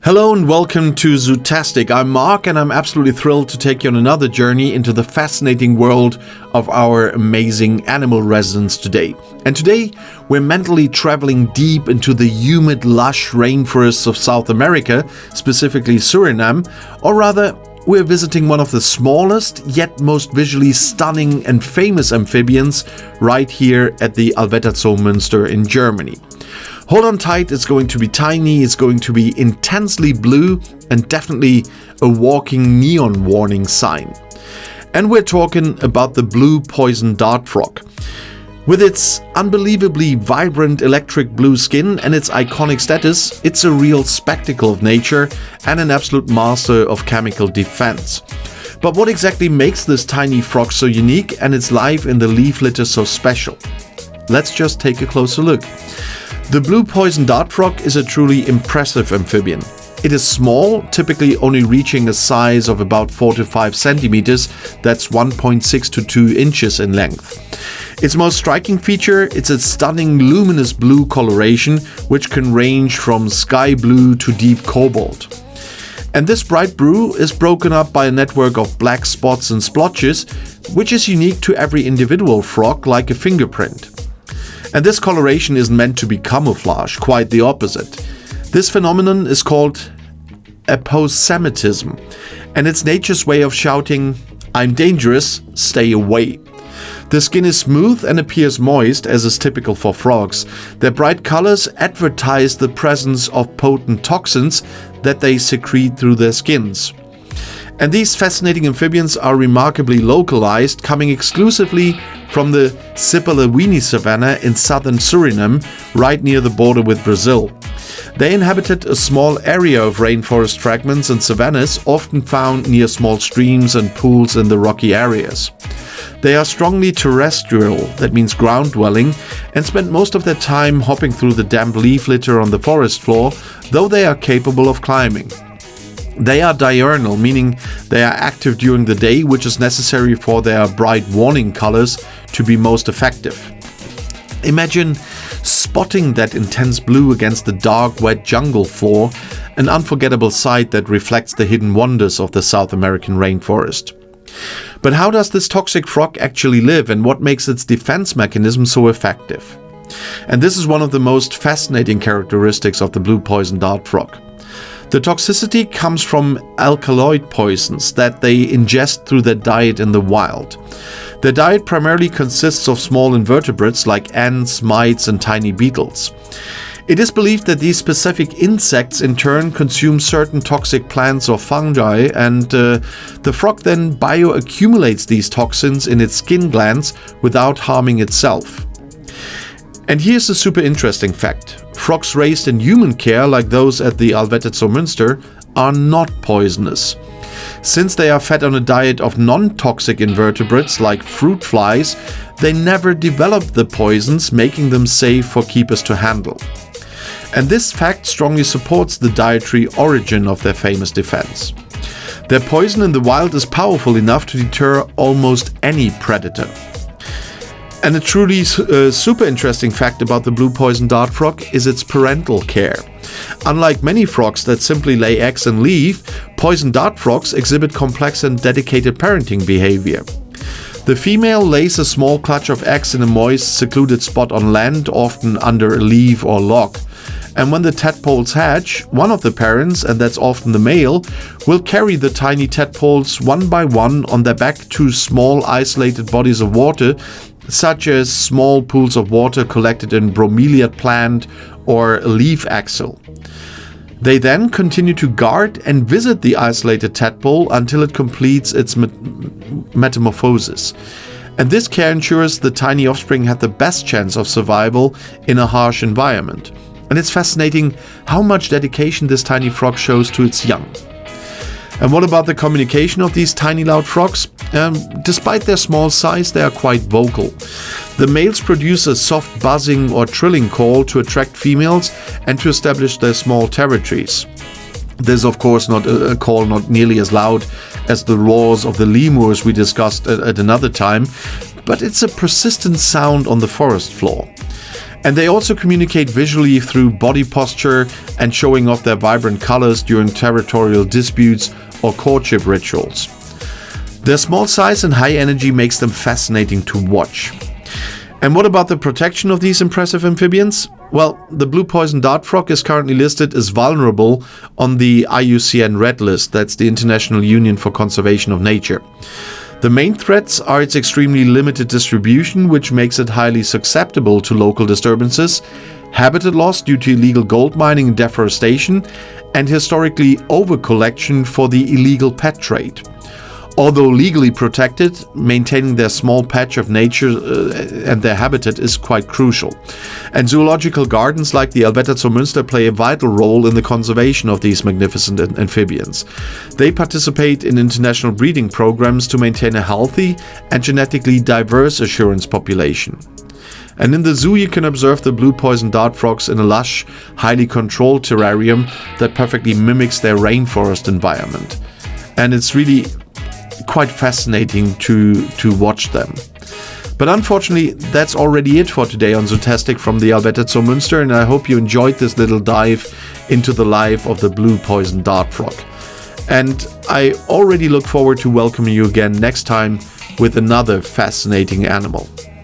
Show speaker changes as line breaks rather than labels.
Hello and welcome to Zootastic. I'm Mark and I'm absolutely thrilled to take you on another journey into the fascinating world of our amazing animal residents today. And today we're mentally traveling deep into the humid, lush rainforests of South America, specifically Suriname, or rather we're visiting one of the smallest yet most visually stunning and famous amphibians right here at the Allwetterzoo Zoo Muenster in Germany. Hold on tight, it's going to be tiny, it's going to be intensely blue and definitely a walking neon warning sign. And we're talking about the blue poison dart frog. With its unbelievably vibrant electric blue skin and its iconic status, it's a real spectacle of nature and an absolute master of chemical defense. But what exactly makes this tiny frog so unique and its life in the leaf litter so special? Let's just take a closer look. The blue poison dart frog is a truly impressive amphibian. It is small, typically only reaching a size of about 4 to 5 centimeters, that's 1.6 to 2 inches in length. Its most striking feature is its stunning luminous blue coloration, which can range from sky blue to deep cobalt. And this bright blue is broken up by a network of black spots and splotches, which is unique to every individual frog like a fingerprint. And this coloration isn't meant to be camouflage, quite the opposite. This phenomenon is called aposematism, and it's nature's way of shouting, "I'm dangerous, stay away." The skin is smooth and appears moist, as is typical for frogs. Their bright colors advertise the presence of potent toxins that they secrete through their skins. And these fascinating amphibians are remarkably localized, coming exclusively from the Sipaliwini savanna in southern Suriname, right near the border with Brazil. They inhabited a small area of rainforest fragments and savannas, often found near small streams and pools in the rocky areas. They are strongly terrestrial, that means ground-dwelling, and spend most of their time hopping through the damp leaf litter on the forest floor, though they are capable of climbing. They are diurnal, meaning they are active during the day, which is necessary for their bright warning colors to be most effective. Imagine spotting that intense blue against the dark, wet jungle floor, an unforgettable sight that reflects the hidden wonders of the South American rainforest. But how does this toxic frog actually live, and what makes its defense mechanism so effective? And this is one of the most fascinating characteristics of the blue poison dart frog. The toxicity comes from alkaloid poisons that they ingest through their diet in the wild. Their diet primarily consists of small invertebrates like ants, mites, and tiny beetles. It is believed that these specific insects in turn consume certain toxic plants or fungi, and the frog then bioaccumulates these toxins in its skin glands without harming itself. And here's a super interesting fact. Frogs raised in human care, like those at the Allwetter Zoo Muenster, are not poisonous. Since they are fed on a diet of non-toxic invertebrates like fruit flies, they never develop the poisons, making them safe for keepers to handle. And this fact strongly supports the dietary origin of their famous defense. Their poison in the wild is powerful enough to deter almost any predator. And a truly super interesting fact about the blue poison dart frog is its parental care. Unlike many frogs that simply lay eggs and leave, poison dart frogs exhibit complex and dedicated parenting behavior. The female lays a small clutch of eggs in a moist, secluded spot on land, often under a leaf or log. And when the tadpoles hatch, one of the parents, and that's often the male, will carry the tiny tadpoles one by one on their back to small isolated bodies of water, such as small pools of water collected in bromeliad plant or leaf axil. They then continue to guard and visit the isolated tadpole until it completes its metamorphosis. And this care ensures the tiny offspring have the best chance of survival in a harsh environment. And it's fascinating how much dedication this tiny frog shows to its young. And what about the communication of these tiny loud frogs? Despite their small size, they are quite vocal. The males produce a soft buzzing or trilling call to attract females and to establish their small territories. This is of course not a call not nearly as loud as the roars of the lemurs we discussed at another time, but it's a persistent sound on the forest floor. And they also communicate visually through body posture and showing off their vibrant colors during territorial disputes or courtship rituals. Their small size and high energy makes them fascinating to watch. And what about the protection of these impressive amphibians? Well, the blue poison dart frog is currently listed as vulnerable on the IUCN Red List. That's the International Union for Conservation of Nature. The main threats are its extremely limited distribution, which makes it highly susceptible to local disturbances, habitat loss due to illegal gold mining and deforestation, and historically overcollection for the illegal pet trade. Although legally protected, maintaining their small patch of nature and their habitat is quite crucial. And zoological gardens like the Allwetter Zoo Muenster play a vital role in the conservation of these magnificent amphibians. They participate in international breeding programs to maintain a healthy and genetically diverse assurance population. And in the zoo you can observe the blue poison dart frogs in a lush, highly controlled terrarium that perfectly mimics their rainforest environment. And it's really quite fascinating to watch them. But unfortunately, that's already it for today on Zootastic from the Allwetter Zoo Muenster, and I hope you enjoyed this little dive into the life of the blue poison dart frog. And I already look forward to welcoming you again next time with another fascinating animal.